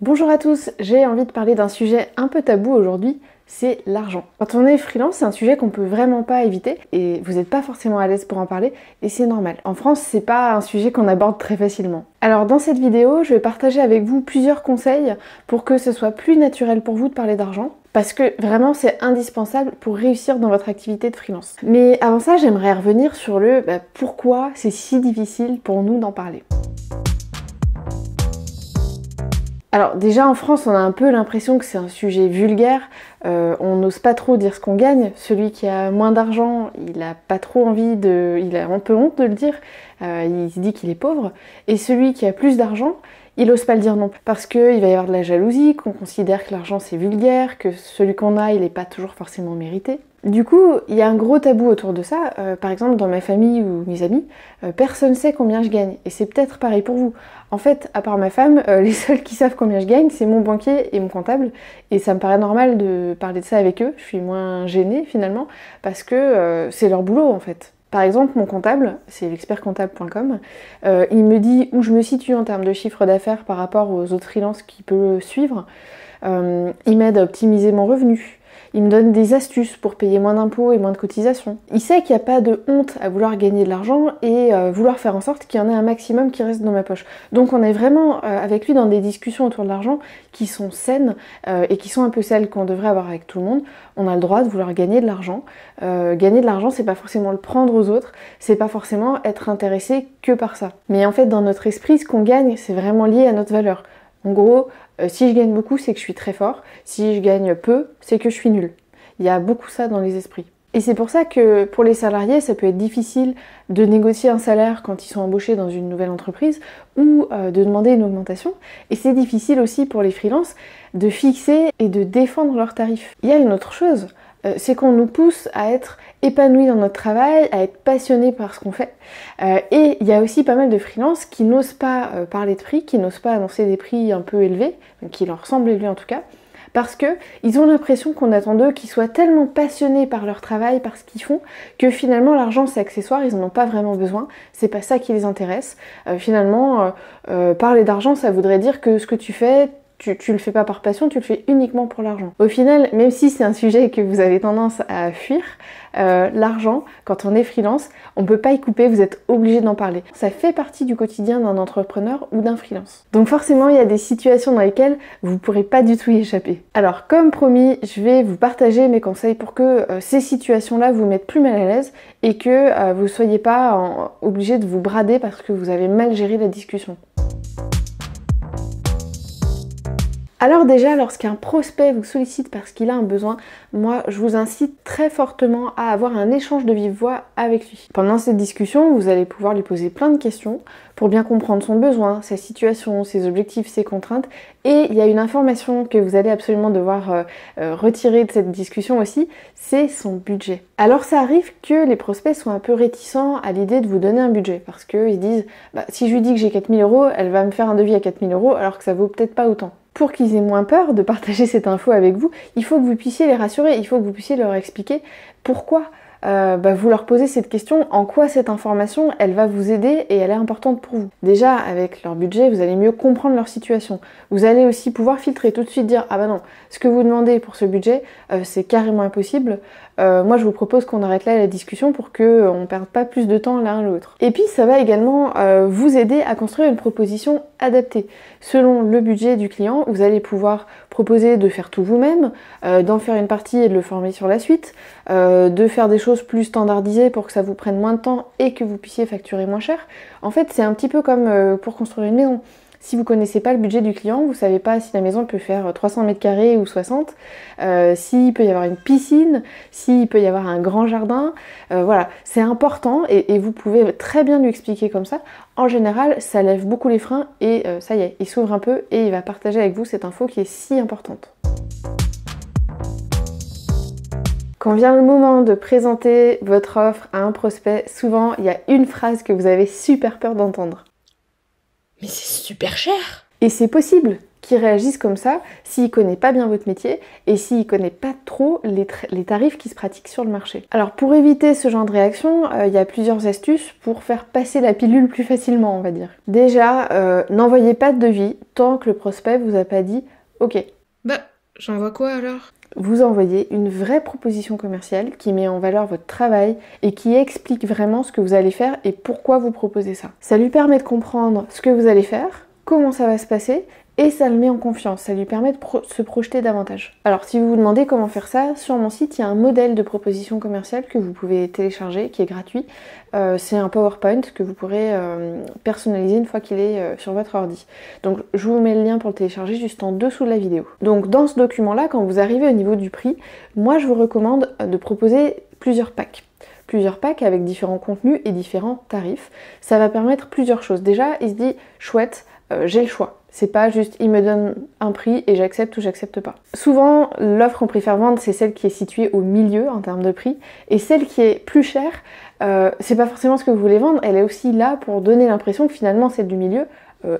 Bonjour à tous, j'ai envie de parler d'un sujet un peu tabou aujourd'hui, c'est l'argent. Quand on est freelance, c'est un sujet qu'on peut vraiment pas éviter et vous n'êtes pas forcément à l'aise pour en parler et c'est normal. En France, c'est pas un sujet qu'on aborde très facilement. Alors dans cette vidéo, je vais partager avec vous plusieurs conseils pour que ce soit plus naturel pour vous de parler d'argent. Parce que vraiment c'est indispensable pour réussir dans votre activité de freelance. Mais avant ça, j'aimerais revenir sur le pourquoi c'est si difficile pour nous d'en parler. Alors déjà en France on a un peu l'impression que c'est un sujet vulgaire, on n'ose pas trop dire ce qu'on gagne, celui qui a moins d'argent il a pas trop envie il a un peu honte de le dire, il se dit qu'il est pauvre, et celui qui a plus d'argent, il ose pas le dire non plus, parce qu'il va y avoir de la jalousie, qu'on considère que l'argent c'est vulgaire, que celui qu'on a il est pas toujours forcément mérité. Du coup, il y a un gros tabou autour de ça. Par exemple, dans ma famille ou mes amis, personne ne sait combien je gagne. Et c'est peut-être pareil pour vous. En fait, à part ma femme, les seuls qui savent combien je gagne, c'est mon banquier et mon comptable. Et ça me paraît normal de parler de ça avec eux. Je suis moins gênée finalement, parce que c'est leur boulot en fait. Par exemple, mon comptable, c'est l'expertcomptable.com, il me dit où je me situe en termes de chiffre d'affaires par rapport aux autres freelances qui peuvent suivre. Il m'aide à optimiser mon revenu. Il me donne des astuces pour payer moins d'impôts et moins de cotisations. Il sait qu'il n'y a pas de honte à vouloir gagner de l'argent et vouloir faire en sorte qu'il y en ait un maximum qui reste dans ma poche. Donc on est vraiment avec lui dans des discussions autour de l'argent qui sont saines et qui sont un peu celles qu'on devrait avoir avec tout le monde. On a le droit de vouloir gagner de l'argent. Gagner de l'argent, c'est pas forcément le prendre aux autres, c'est pas forcément être intéressé que par ça. Mais en fait, dans notre esprit, ce qu'on gagne, c'est vraiment lié à notre valeur. En gros, si je gagne beaucoup, c'est que je suis très fort. Si je gagne peu, c'est que je suis nul. Il y a beaucoup ça dans les esprits. Et c'est pour ça que pour les salariés, ça peut être difficile de négocier un salaire quand ils sont embauchés dans une nouvelle entreprise ou de demander une augmentation. Et c'est difficile aussi pour les freelances de fixer et de défendre leurs tarifs. Il y a une autre chose, c'est qu'on nous pousse à être épanouis dans notre travail, à être passionnés par ce qu'on fait. Et il y a aussi pas mal de freelances qui n'osent pas parler de prix, qui n'osent pas annoncer des prix un peu élevés, qui leur semblent élevés en tout cas, parce qu'ils ont l'impression qu'on attend d'eux qu'ils soient tellement passionnés par leur travail, par ce qu'ils font, que finalement l'argent c'est accessoire, ils n'en ont pas vraiment besoin, c'est pas ça qui les intéresse. Finalement, parler d'argent ça voudrait dire que ce que tu fais, tu le fais pas par passion, tu le fais uniquement pour l'argent. Au final, même si c'est un sujet que vous avez tendance à fuir, l'argent, quand on est freelance, on peut pas y couper, vous êtes obligé d'en parler. Ça fait partie du quotidien d'un entrepreneur ou d'un freelance. Donc forcément, il y a des situations dans lesquelles vous pourrez pas du tout y échapper. Alors, comme promis, je vais vous partager mes conseils pour que ces situations-là vous mettent plus mal à l'aise et que vous soyez pas obligé de vous brader parce que vous avez mal géré la discussion. Alors déjà, lorsqu'un prospect vous sollicite parce qu'il a un besoin, moi je vous incite très fortement à avoir un échange de vive voix avec lui. Pendant cette discussion, vous allez pouvoir lui poser plein de questions pour bien comprendre son besoin, sa situation, ses objectifs, ses contraintes. Et il y a une information que vous allez absolument devoir retirer de cette discussion aussi, c'est son budget. Alors ça arrive que les prospects soient un peu réticents à l'idée de vous donner un budget parce qu'ils disent si je lui dis que j'ai 4 000 €, elle va me faire un devis à 4 000 € alors que ça vaut peut-être pas autant. Pour qu'ils aient moins peur de partager cette info avec vous, il faut que vous puissiez les rassurer, il faut que vous puissiez leur expliquer pourquoi vous leur posez cette question, en quoi cette information elle va vous aider et elle est importante pour vous. Déjà avec leur budget, vous allez mieux comprendre leur situation. Vous allez aussi pouvoir filtrer, tout de suite dire ah bah non, ce que vous demandez pour ce budget c'est carrément impossible. Moi je vous propose qu'on arrête là la discussion pour qu'on ne perde pas plus de temps l'un l'autre. Et puis ça va également vous aider à construire une proposition adaptée. Selon le budget du client, vous allez pouvoir proposer de faire tout vous-même, d'en faire une partie et de le former sur la suite, de faire des choses plus standardisées pour que ça vous prenne moins de temps et que vous puissiez facturer moins cher. En fait c'est un petit peu comme pour construire une maison. Si vous connaissez pas le budget du client, vous savez pas si la maison peut faire 300 mètres carrés ou 60, s'il peut y avoir une piscine, s'il peut y avoir un grand jardin, voilà, c'est important et vous pouvez très bien lui expliquer comme ça. En général, ça lève beaucoup les freins et ça y est, il s'ouvre un peu et il va partager avec vous cette info qui est si importante. Quand vient le moment de présenter votre offre à un prospect, souvent il y a une phrase que vous avez super peur d'entendre. Mais c'est super cher! Et c'est possible, qui réagisse comme ça s'il ne connaît pas bien votre métier et s'il ne connaît pas trop les tarifs qui se pratiquent sur le marché. Alors pour éviter ce genre de réaction, il y a plusieurs astuces pour faire passer la pilule plus facilement, on va dire. Déjà, n'envoyez pas de devis tant que le prospect vous a pas dit « Ok ». Bah, j'envoie quoi alors? Vous envoyez une vraie proposition commerciale qui met en valeur votre travail et qui explique vraiment ce que vous allez faire et pourquoi vous proposez ça. Ça lui permet de comprendre ce que vous allez faire, comment ça va se passer, et ça le met en confiance, ça lui permet de se projeter davantage. Alors si vous vous demandez comment faire ça, sur mon site il y a un modèle de proposition commerciale que vous pouvez télécharger, qui est gratuit. C'est un PowerPoint que vous pourrez personnaliser une fois qu'il est sur votre ordi. Donc je vous mets le lien pour le télécharger juste en dessous de la vidéo. Donc dans ce document là, quand vous arrivez au niveau du prix, moi je vous recommande de proposer plusieurs packs. Plusieurs packs avec différents contenus et différents tarifs. Ça va permettre plusieurs choses. Déjà, il se dit chouette, j'ai le choix. C'est pas juste il me donne un prix et j'accepte ou j'accepte pas. Souvent, l'offre qu'on préfère vendre, c'est celle qui est située au milieu en termes de prix. Et celle qui est plus chère, c'est pas forcément ce que vous voulez vendre, elle est aussi là pour donner l'impression que finalement celle du milieu,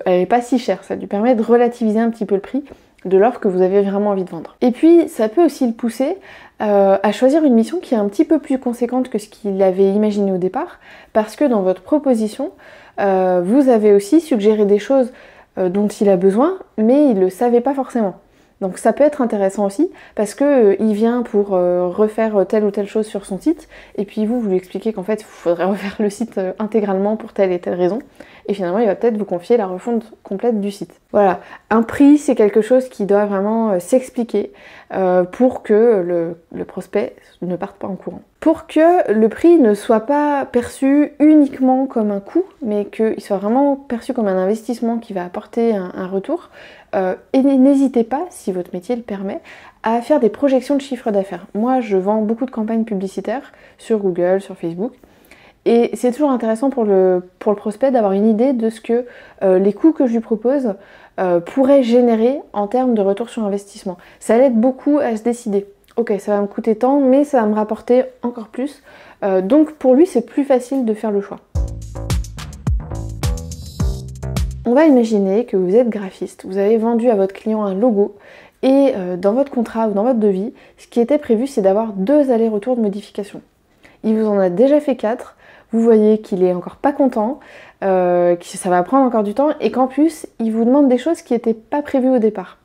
elle est pas si chère. Ça lui permet de relativiser un petit peu le prix de l'offre que vous avez vraiment envie de vendre. Et puis, ça peut aussi le pousser à choisir une mission qui est un petit peu plus conséquente que ce qu'il avait imaginé au départ, parce que dans votre proposition, vous avez aussi suggéré des choses dont il a besoin, mais il ne le savait pas forcément. Donc ça peut être intéressant aussi, parce que il vient pour refaire telle ou telle chose sur son site, et puis vous lui expliquez qu'en fait il faudrait refaire le site intégralement pour telle et telle raison, et finalement il va peut-être vous confier la refonte complète du site. Voilà, un prix c'est quelque chose qui doit vraiment s'expliquer pour que le prospect ne parte pas en courant. Pour que le prix ne soit pas perçu uniquement comme un coût, mais qu'il soit vraiment perçu comme un investissement qui va apporter un retour, et n'hésitez pas, si votre métier le permet, à faire des projections de chiffre d'affaires. Moi, je vends beaucoup de campagnes publicitaires sur Google, sur Facebook, et c'est toujours intéressant pour le prospect d'avoir une idée de ce que les coûts que je lui propose pourraient générer en termes de retour sur investissement. Ça l'aide beaucoup à se décider. Ok, ça va me coûter tant, mais ça va me rapporter encore plus. Donc pour lui, c'est plus facile de faire le choix. On va imaginer que vous êtes graphiste, vous avez vendu à votre client un logo et dans votre contrat ou dans votre devis, ce qui était prévu, c'est d'avoir 2 allers-retours de modification. Il vous en a déjà fait 4, vous voyez qu'il est encore pas content, que ça va prendre encore du temps et qu'en plus, il vous demande des choses qui n'étaient pas prévues au départ.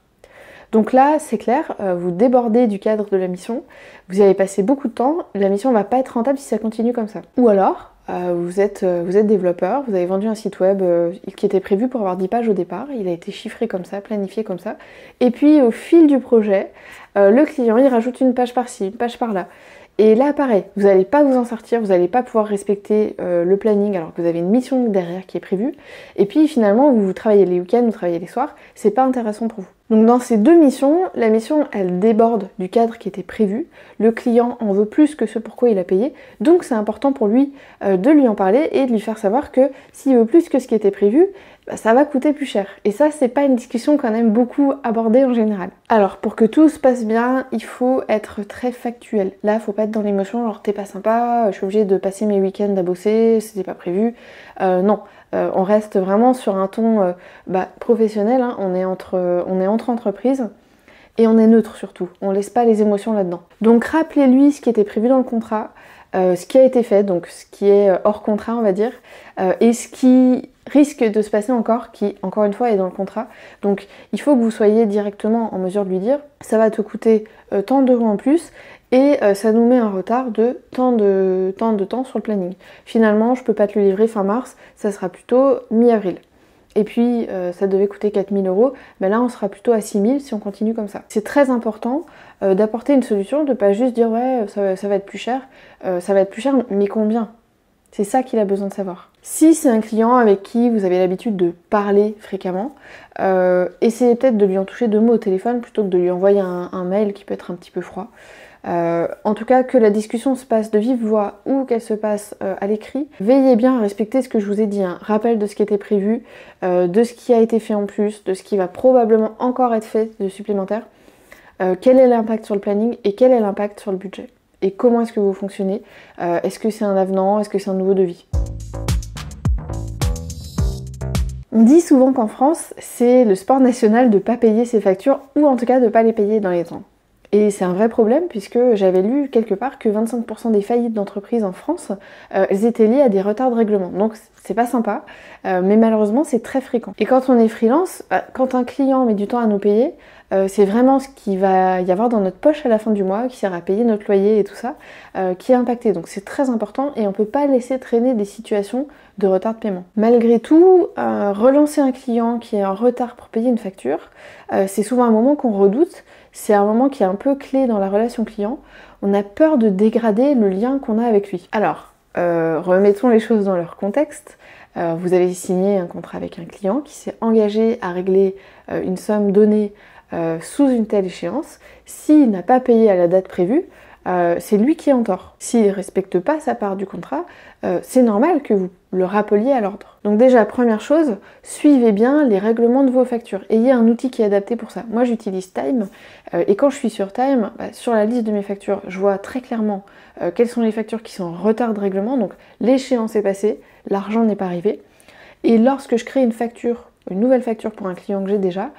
Donc là, c'est clair, vous débordez du cadre de la mission, vous y avez passé beaucoup de temps, la mission va pas être rentable si ça continue comme ça. Ou alors, vous êtes développeur, vous avez vendu un site web qui était prévu pour avoir 10 pages au départ, il a été chiffré comme ça, planifié comme ça, et puis au fil du projet, le client il rajoute une page par-ci, une page par-là. Et là, pareil, vous n'allez pas vous en sortir, vous n'allez pas pouvoir respecter le planning alors que vous avez une mission derrière qui est prévue. Et puis finalement, vous travaillez les week-ends, vous travaillez les soirs, c'est pas intéressant pour vous. Donc dans ces 2 missions, la mission elle déborde du cadre qui était prévu, le client en veut plus que ce pourquoi il a payé, donc c'est important pour lui de lui en parler et de lui faire savoir que s'il veut plus que ce qui était prévu, bah, ça va coûter plus cher. Et ça, c'est pas une discussion qu'on aime beaucoup aborder en général. Alors, pour que tout se passe bien, il faut être très factuel. Là, faut pas être dans l'émotion, genre t'es pas sympa, je suis obligée de passer mes week-ends à bosser, c'était pas prévu. Non, on reste vraiment sur un ton professionnel, hein. On est entre entreprises. Et on est neutre surtout, on laisse pas les émotions là-dedans. Donc rappelez-lui ce qui était prévu dans le contrat, ce qui a été fait, donc ce qui est hors contrat on va dire, et ce qui risque de se passer encore, qui encore une fois est dans le contrat. Donc il faut que vous soyez directement en mesure de lui dire ça va te coûter tant d'euros en plus et ça nous met un retard de tant de temps sur le planning. Finalement je peux pas te le livrer fin mars, ça sera plutôt mi-avril. Et puis ça devait coûter 4 000 €, mais là on sera plutôt à 6 000 si on continue comme ça. C'est très important d'apporter une solution, de pas juste dire ouais ça va être plus cher, mais combien? C'est ça qu'il a besoin de savoir. Si c'est un client avec qui vous avez l'habitude de parler fréquemment, essayez peut-être de lui en toucher 2 mots au téléphone plutôt que de lui envoyer un mail qui peut être un petit peu froid. En tout cas, que la discussion se passe de vive voix ou qu'elle se passe à l'écrit, veillez bien à respecter ce que je vous ai dit, un rappel de ce qui était prévu, de ce qui a été fait en plus, de ce qui va probablement encore être fait de supplémentaire, quel est l'impact sur le planning et quel est l'impact sur le budget. Et comment est-ce que vous fonctionnez, est-ce que c'est un avenant, est-ce que c'est un nouveau devis. On dit souvent qu'en France, c'est le sport national de ne pas payer ses factures, ou en tout cas de ne pas les payer dans les temps. Et c'est un vrai problème puisque j'avais lu quelque part que 25% des faillites d'entreprises en France, elles étaient liées à des retards de règlement. Donc c'est pas sympa, mais malheureusement c'est très fréquent. Et quand on est freelance, quand un client met du temps à nous payer, c'est vraiment ce qu'il va y avoir dans notre poche à la fin du mois, qui sert à payer notre loyer et tout ça, qui est impacté. Donc c'est très important et on peut pas laisser traîner des situations de retard de paiement. Malgré tout, relancer un client qui est en retard pour payer une facture, c'est souvent un moment qu'on redoute. C'est un moment qui est un peu clé dans la relation client. On a peur de dégrader le lien qu'on a avec lui. Alors, remettons les choses dans leur contexte. Vous avez signé un contrat avec un client qui s'est engagé à régler une somme donnée sous une telle échéance. S'il n'a pas payé à la date prévue, c'est lui qui est en tort. S'il ne respecte pas sa part du contrat, c'est normal que vous le rappeliez à l'ordre. Donc déjà, première chose, suivez bien les règlements de vos factures. Ayez un outil qui est adapté pour ça. Moi, j'utilise Time, et quand je suis sur Time, sur la liste de mes factures, je vois très clairement quelles sont les factures qui sont en retard de règlement. Donc l'échéance est passée, l'argent n'est pas arrivé. Et lorsque je crée une nouvelle facture pour un client que j'ai déjà,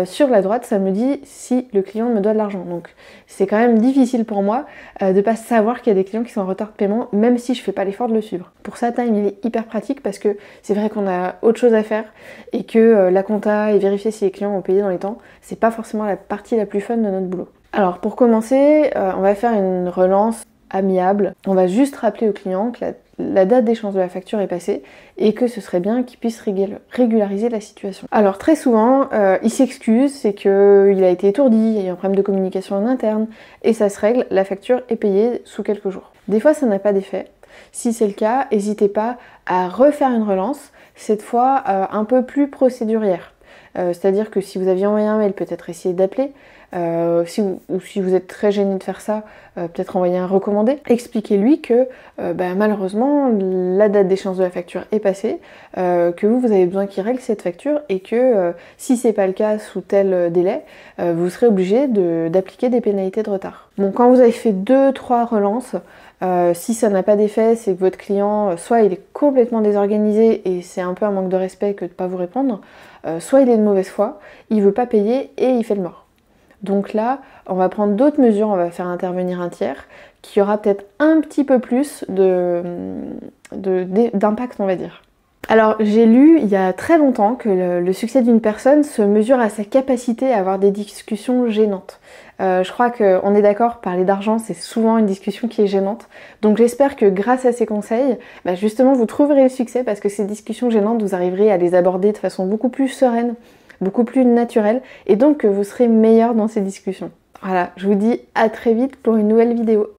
sur la droite ça me dit si le client me doit de l'argent. Donc c'est quand même difficile pour moi de ne pas savoir qu'il y a des clients qui sont en retard de paiement, même si je fais pas l'effort de le suivre. Pour ça, Time il est hyper pratique parce que c'est vrai qu'on a autre chose à faire et que la compta et vérifier si les clients ont payé dans les temps, c'est pas forcément la partie la plus fun de notre boulot. Alors pour commencer, on va faire une relance amiable. On va juste rappeler au client que la date d'échéance de la facture est passée et que ce serait bien qu'il puisse régulariser la situation. Alors très souvent, il s'excuse, c'est qu'il a été étourdi, il y a un problème de communication en interne et ça se règle, la facture est payée sous quelques jours. Des fois ça n'a pas d'effet. Si c'est le cas, n'hésitez pas à refaire une relance, cette fois un peu plus procédurière. C'est-à-dire que si vous aviez envoyé un mail, peut-être essayer d'appeler. Si vous êtes très gêné de faire ça, peut-être envoyer un recommandé. Expliquez-lui que malheureusement la date d'échéance de la facture est passée, que vous avez besoin qu'il règle cette facture et que si c'est pas le cas sous tel délai, vous serez obligé d'appliquer des pénalités de retard. Bon, quand vous avez fait 2-3 relances, si ça n'a pas d'effet, c'est que votre client, soit il est complètement désorganisé et c'est un peu un manque de respect que de ne pas vous répondre, soit il est de mauvaise foi, il veut pas payer et il fait le mort. Donc là, on va prendre d'autres mesures, on va faire intervenir un tiers qui aura peut-être un petit peu plus d'impact, on va dire. Alors j'ai lu il y a très longtemps que le succès d'une personne se mesure à sa capacité à avoir des discussions gênantes. Je crois qu'on est d'accord, parler d'argent c'est souvent une discussion qui est gênante. Donc j'espère que grâce à ces conseils, justement vous trouverez le succès parce que ces discussions gênantes, vous arriverez à les aborder de façon beaucoup plus sereine, beaucoup plus naturelle et donc que vous serez meilleur dans ces discussions. Voilà, je vous dis à très vite pour une nouvelle vidéo.